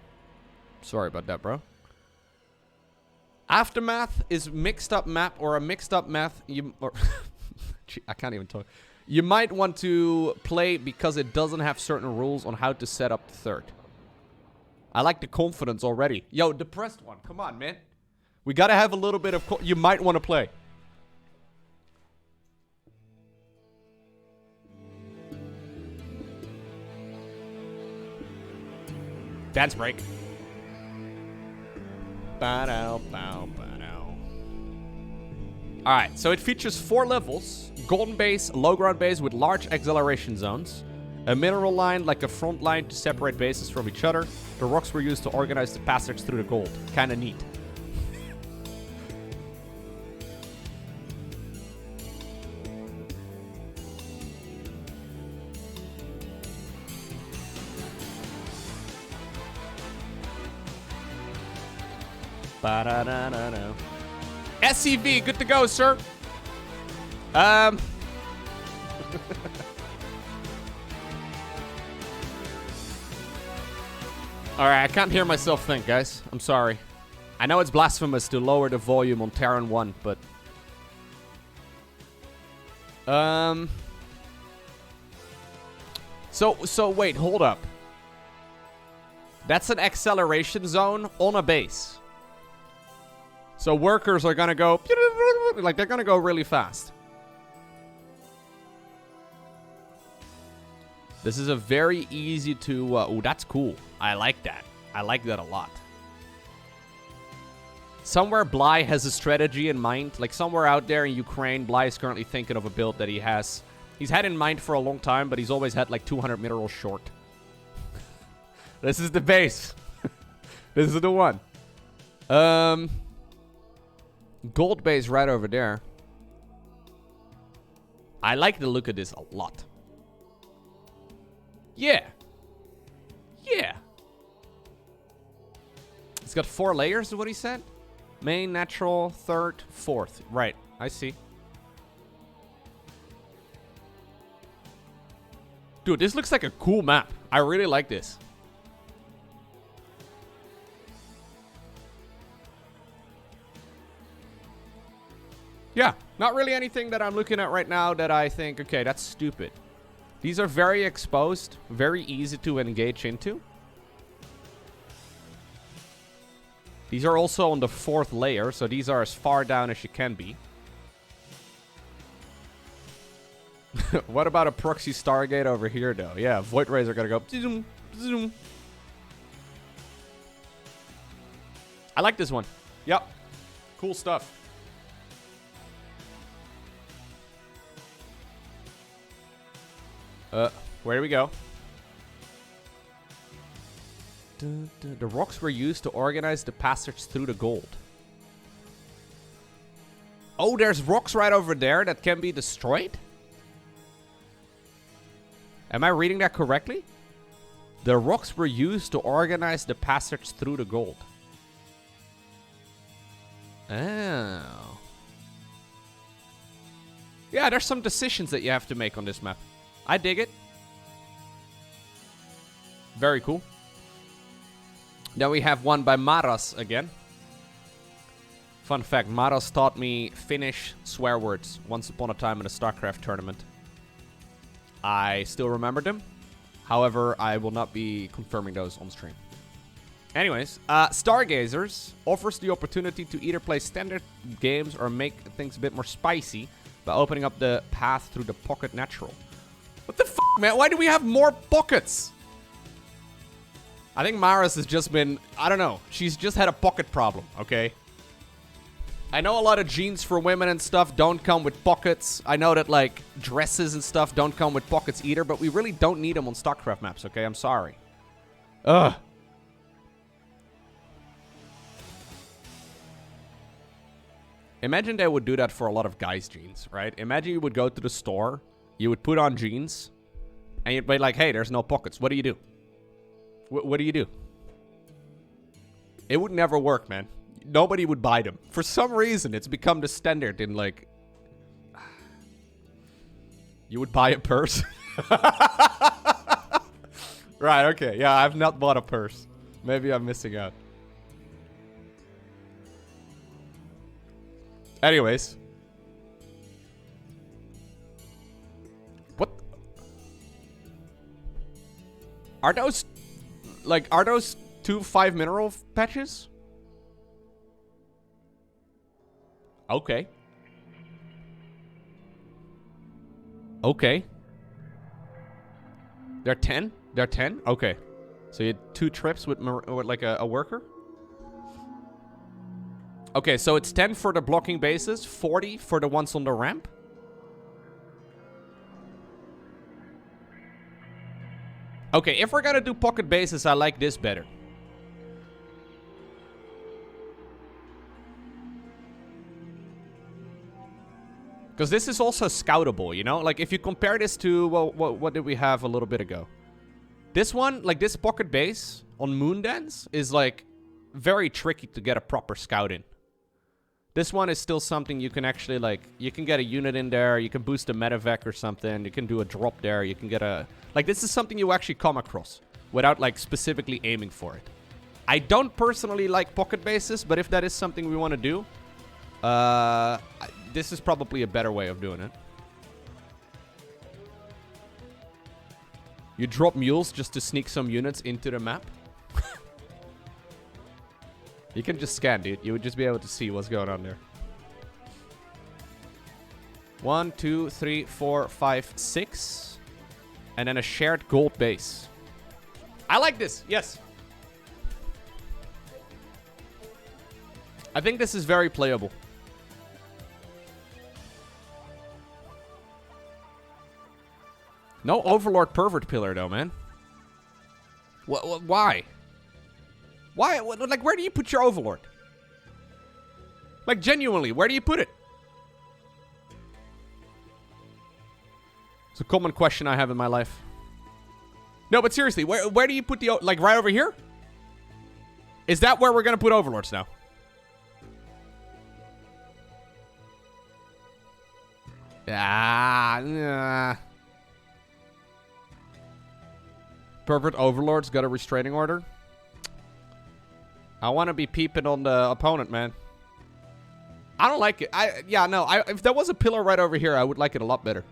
Sorry about that, bro. Aftermath is mixed up map or a mixed up math. I can't even talk. You might want to play because it doesn't have certain rules on how to set up the third. I like the confidence already. Yo, Depressed One. Come on, man. We gotta have a little bit of... You might want to play. Dance break. Alright, so it features 4 levels. Golden base, low ground base with large acceleration zones. A mineral line like a front line to separate bases from each other. The rocks were used to organize the passage through the gold. Kinda neat. Ba-da-da-da-da. SCV, good to go, sir. Alright, I can't hear myself think, guys. I'm sorry. I know it's blasphemous to lower the volume on Terran 1, but... So wait, hold up. That's an acceleration zone on a base. So workers are gonna go... Like, they're gonna go really fast. This is a very easy to... oh, that's cool. I like that. I like that a lot. Somewhere Bly has a strategy in mind. Like somewhere out there in Ukraine, Bly is currently thinking of a build that he's had in mind for a long time, but he's always had like 200 minerals short. This is the base. This is the one. Gold base right over there. I like the look of this a lot. Yeah. Yeah. It's got 4 layers, is what he said? Main, natural, third, fourth. Right, I see. Dude, this looks like a cool map. I really like this. Yeah, not really anything that I'm looking at right now that I think, okay, that's stupid. These are very exposed, very easy to engage into. These are also on the 4th layer, so these are as far down as you can be. What about a proxy Stargate over here, though? Yeah, Void Rays are gonna go... zoom, zoom. I like this one. Yep. Cool stuff. Where do we go? The rocks were used to organize the passage through the gold. Oh, there's rocks right over there that can be destroyed? Am I reading that correctly? The rocks were used to organize the passage through the gold. Oh. Yeah, there's some decisions that you have to make on this map. I dig it. Very cool. Then we have one by Maras again. Fun fact, Maras taught me Finnish swear words once upon a time in a StarCraft tournament. I still remember them. However, I will not be confirming those on stream. Anyways, Stargazers offers the opportunity to either play standard games or make things a bit more spicy by opening up the path through the pocket natural. What the f***, man? Why do we have more pockets? I think Maris has just been... I don't know. She's just had a pocket problem, okay? I know a lot of jeans for women and stuff don't come with pockets. I know that, like, dresses and stuff don't come with pockets either, but we really don't need them on StarCraft maps, okay? I'm sorry. Ugh. Imagine they would do that for a lot of guys' jeans, right? Imagine you would go to the store, you would put on jeans, and you'd be like, hey, there's no pockets. What do you do? What do you do? It would never work, man. Nobody would buy them. For some reason, it's become the standard in, like... You would buy a purse? Right, okay. Yeah, I've not bought a purse. Maybe I'm missing out. Anyways. What? Are those... Like, are those 2 5 mineral patches? Okay. Okay. They're 10? They're 10? Okay. So you had 2 trips with like a worker? Okay, so it's 10 for the blocking bases, 40 for the ones on the ramp. Okay, if we're gonna do pocket bases, I like this better. Because this is also scoutable, you know? Like, if you compare this to, well, what did we have a little bit ago? This one, like this pocket base on Moondance is, like, very tricky to get a proper scout in. This one is still something you can actually, like, you can get a unit in there, you can boost a medevac or something, you can do a drop there, you can get a... Like, this is something you actually come across without, like, specifically aiming for it. I don't personally like pocket bases, but if that is something we want to do, this is probably a better way of doing it. You drop mules just to sneak some units into the map. You can just scan, dude. You would just be able to see what's going on there. 1, 2, 3, 4, 5, 6. And then a shared gold base. I like this. Yes. I think this is very playable. No Overlord Pervert Pillar, though, man. Why? Why? Like, where do you put your Overlord? Like, genuinely, where do you put it? It's a common question I have in my life. No, but seriously, where do you put the... Like, right over here? Is that where we're going to put Overlords now? Nah. Pervert Overlord's got a restraining order. I want to be peeping on the opponent, man. I don't like it. If there was a pillar right over here, I would like it a lot better.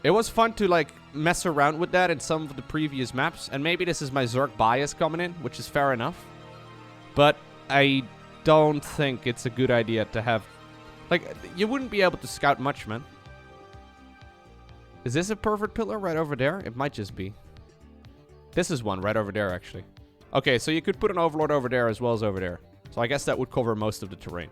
It was fun to, like, mess around with that in some of the previous maps. And maybe this is my Zerg bias coming in, which is fair enough. But I don't think it's a good idea to have... Like, you wouldn't be able to scout much, man. Is this a pervert pillar right over there? It might just be. This is one right over there, actually. Okay, so you could put an Overlord over there as well as over there. So I guess that would cover most of the terrain.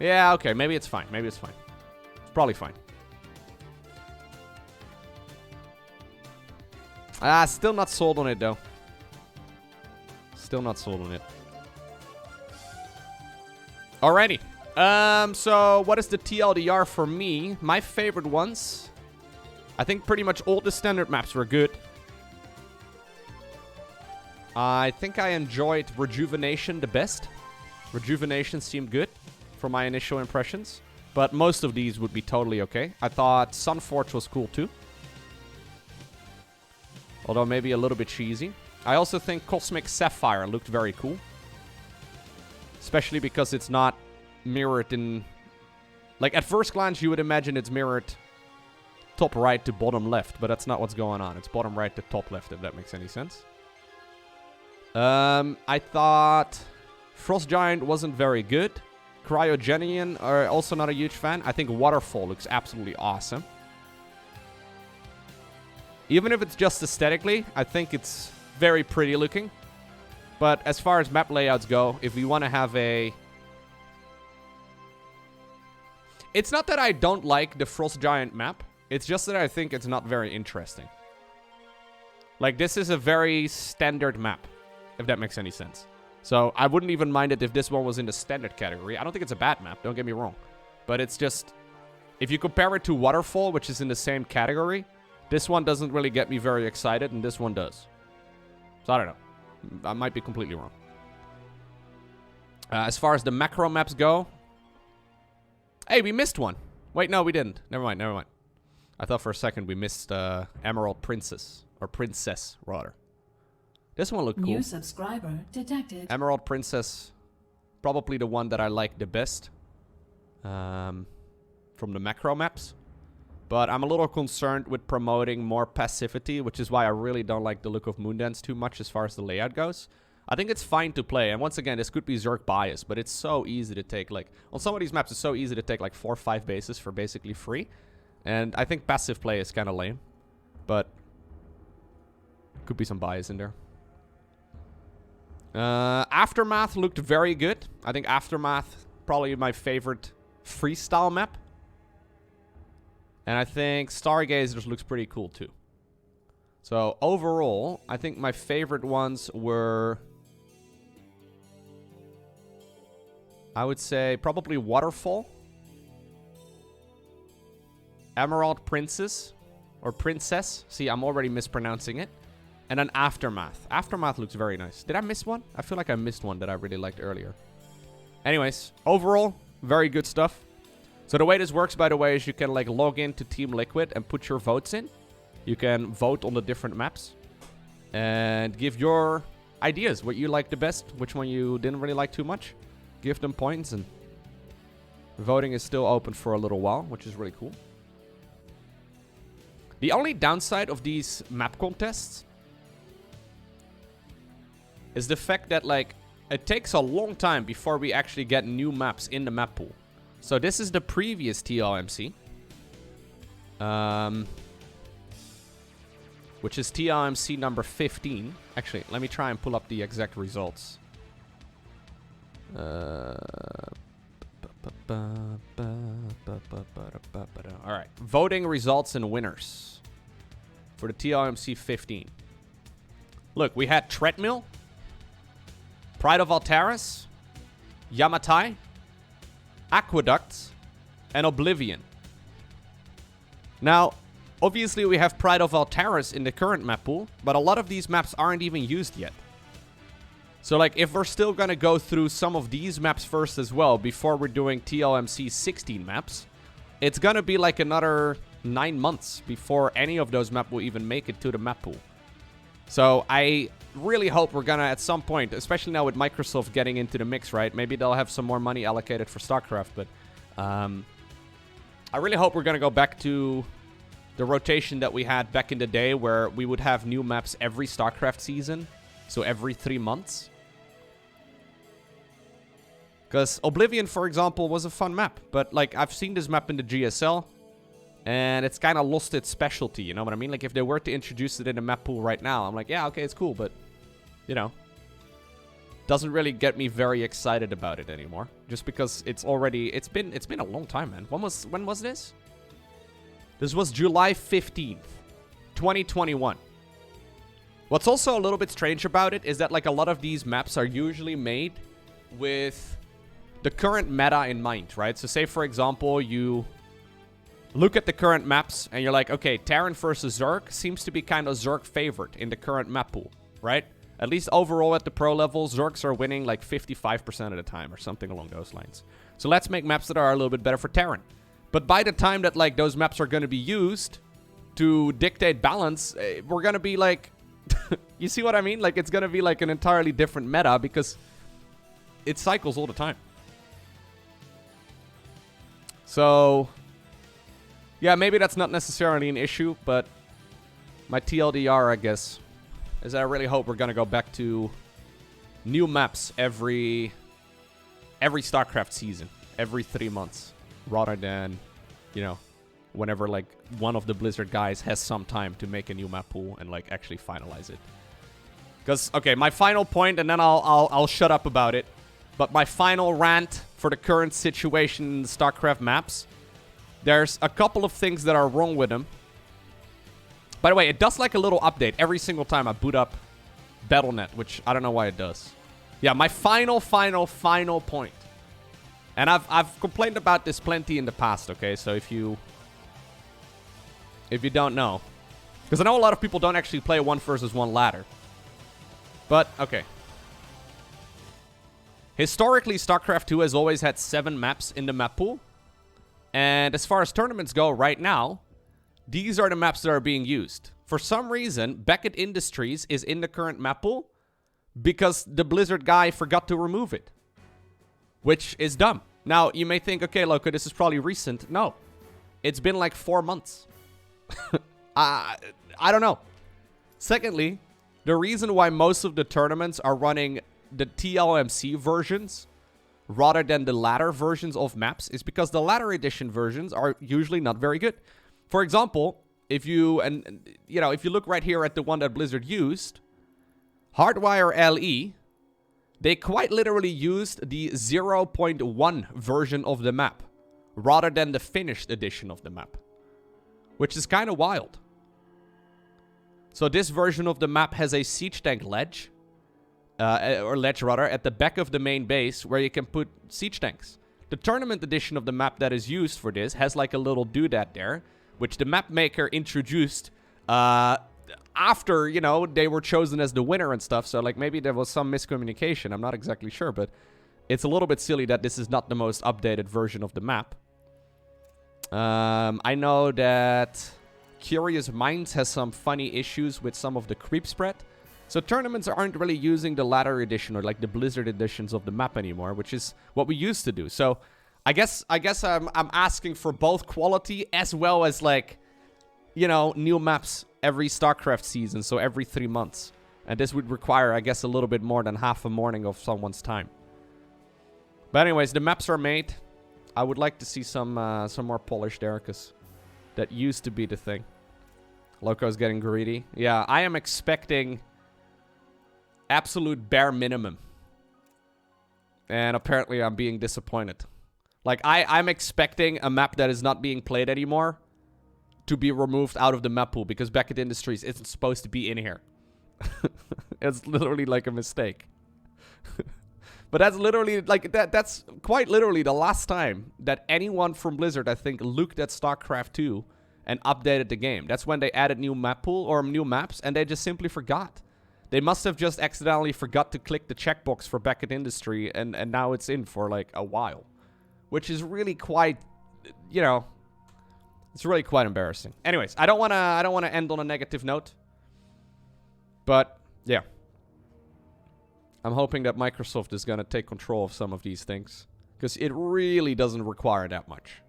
Yeah, okay, maybe it's fine. Maybe it's fine. It's probably fine. Still not sold on it, though. Still not sold on it. Alrighty. So what is the TLDR for me? My favorite ones. I think pretty much all the standard maps were good. I think I enjoyed Rejuvenation the best. Rejuvenation seemed good from my initial impressions. But most of these would be totally okay. I thought Sunforge was cool too. Although maybe a little bit cheesy. I also think Cosmic Sapphire looked very cool. Especially because it's not mirrored in... Like, at first glance, you would imagine it's mirrored top right to bottom left. But that's not what's going on. It's bottom right to top left, if that makes any sense. I thought Frost Giant wasn't very good. Cryogenian are also not a huge fan. I think Waterfall looks absolutely awesome. Even if it's just aesthetically, I think it's very pretty looking. But as far as map layouts go, if we want to have a... It's not that I don't like the Frost Giant map. It's just that I think it's not very interesting. Like, this is a very standard map, if that makes any sense. So, I wouldn't even mind it if this one was in the standard category. I don't think it's a bad map, don't get me wrong. But it's just... If you compare it to Waterfall, which is in the same category... This one doesn't really get me very excited, and this one does. So, I don't know. I might be completely wrong. As far as the macro maps go... Hey, we missed one. Wait, no, we didn't. Never mind, never mind. I thought for a second we missed Emerald Princess. Or Princess, rather. This one looked cool. New subscriber detected. Emerald Princess. Probably the one that I like the best. From the macro maps. But I'm a little concerned with promoting more passivity, which is why I really don't like the look of Moondance too much as far as the layout goes. I think it's fine to play, and once again, this could be Zerg bias, but it's so easy to take, like... On some of these maps, it's so easy to take, like, 4 or 5 bases for basically free. And I think passive play is kind of lame. But... Could be some bias in there. Aftermath looked very good. I think Aftermath, probably my favorite freestyle map. And I think Stargazers looks pretty cool too. So overall, I think my favorite ones were... I would say probably Waterfall. Emerald Princess. Or Princess. See, I'm already mispronouncing it. And then Aftermath. Aftermath looks very nice. Did I miss one? I feel like I missed one that I really liked earlier. Anyways, overall, very good stuff. So the way this works, by the way, is you can like log into Team Liquid and put your votes in. You can vote on the different maps. And give your ideas. What you like the best. Which one you didn't really like too much. Give them points. And voting is still open for a little while, which is really cool. The only downside of these map contests is the fact that, like, it takes a long time before we actually get new maps in the map pool. So this is the previous TLMC. Which is TLMC number 15. Actually, let me try and pull up the exact results. Alright, voting results and winners for the TLMC 15. Look, we had Treadmill, Pride of Altaris, Yamatai, Aqueduct, and Oblivion. Now, obviously we have Pride of Altaris in the current map pool, but a lot of these maps aren't even used yet. So, like, if we're still gonna go through some of these maps first as well before we're doing TLMC 16 maps, it's gonna be like another 9 months before any of those maps will even make it to the map pool. So I really hope we're gonna, at some point, especially now with Microsoft getting into the mix, right? Maybe they'll have some more money allocated for StarCraft, but I really hope we're gonna go back to the rotation that we had back in the day where we would have new maps every StarCraft season. So every 3 months. Because Oblivion, for example, was a fun map. But, like, I've seen this map in the GSL. And it's kind of lost its specialty, you know what I mean? Like, if they were to introduce it in the map pool right now, I'm like, yeah, okay, it's cool, but, you know, doesn't really get me very excited about it anymore. Just because it's already, it's been a long time, man. When was this? This was July 15th, 2021. What's also a little bit strange about it is that, like, a lot of these maps are usually made with the current meta in mind, right? So say, for example, you look at the current maps and you're like, okay, Terran versus Zerg seems to be kind of Zerg favorite in the current map pool, right? At least overall at the pro level, Zergs are winning like 55% of the time or something along those lines. So let's make maps that are a little bit better for Terran. But by the time that, like, those maps are going to be used to dictate balance, we're going to be like, you see what I mean? Like, it's going to be like an entirely different meta because it cycles all the time. So, yeah, maybe that's not necessarily an issue, but my TLDR, I guess, is that I really hope we're going to go back to new maps every StarCraft season, every 3 months, rather than, you know, whenever, like, one of the Blizzard guys has some time to make a new map pool and, like, actually finalize it. Because, okay, my final point, and then I'll shut up about it. But my final rant for the current situation in the StarCraft maps, there's a couple of things that are wrong with them. By the way, it does, like, a little update every single time I boot up Battle.net, which I don't know why it does. Yeah, my final point. And I've complained about this plenty in the past, okay? So if you don't know. Because I know a lot of people don't actually play 1 versus 1 ladder. But, okay. Historically, StarCraft 2 has always had 7 maps in the map pool. And as far as tournaments go right now, these are the maps that are being used. For some reason, Beckett Industries is in the current map pool because the Blizzard guy forgot to remove it. Which is dumb. Now, you may think, okay, Lowko, this is probably recent. No. It's been like 4 months. I don't know. Secondly, the reason why most of the tournaments are running the TLMC versions rather than the ladder versions of maps is because the ladder edition versions are usually not very good. For example, if you look right here at the one that Blizzard used, Hardwire LE, they quite literally used the 0.1 version of the map rather than the finished edition of the map, which is kind of wild. So this version of the map has a siege tank ledge, at the back of the main base where you can put siege tanks. The tournament edition of the map that is used for this has like a little doodad there, which the map maker introduced after, you know, they were chosen as the winner and stuff. So, like, maybe there was some miscommunication. I'm not exactly sure, but it's a little bit silly that this is not the most updated version of the map. I know that Curious Minds has some funny issues with some of the creep spread. So tournaments aren't really using the ladder edition or like the Blizzard editions of the map anymore, which is what we used to do. So I guess I'm asking for both quality as well as, like, you know, new maps every StarCraft season, so every 3 months. And this would require, I guess, a little bit more than half a morning of someone's time. But anyways, the maps are made. I would like to see some more polish there, because that used to be the thing. Lowko's getting greedy. Yeah, I am expecting absolute bare minimum. And apparently I'm being disappointed. Like, I'm expecting a map that is not being played anymore to be removed out of the map pool, because Beckett Industries isn't supposed to be in here. It's literally like a mistake. But that's literally, like, that's quite literally the last time that anyone from Blizzard, I think, looked at StarCraft 2 and updated the game. That's when they added new map pool or new maps, and they just simply forgot. They must have just accidentally forgot to click the checkbox for Beckett Industry, and now it's in for, like, a while. Which is really quite, you know, it's really quite embarrassing. Anyways, I don't wanna end on a negative note. But, yeah. I'm hoping that Microsoft is gonna take control of some of these things. Because it really doesn't require that much.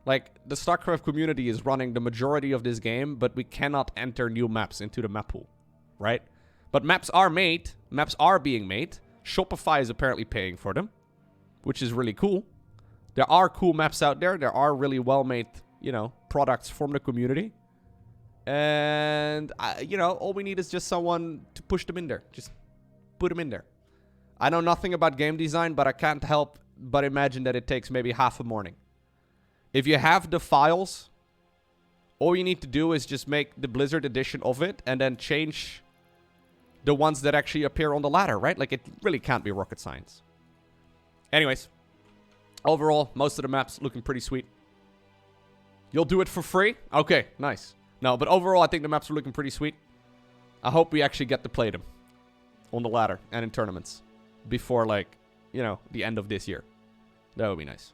Like, the StarCraft community is running the majority of this game, but we cannot enter new maps into the map pool. Right? But maps are made. Maps are being made. Shopify is apparently paying for them. Which is really cool. There are cool maps out there. There are really well-made, you know, products from the community. And, you know, all we need is just someone to push them in there. Just put them in there. I know nothing about game design, but I can't help but imagine that it takes maybe half a morning. If you have the files, all you need to do is just make the Blizzard edition of it and then change the ones that actually appear on the ladder, right? Like, it really can't be rocket science. Anyways, overall, most of the maps looking pretty sweet. You'll do it for free? Okay, nice. No, but overall, I think the maps are looking pretty sweet. I hope we actually get to play them on the ladder and in tournaments before, like, you know, the end of this year. That would be nice.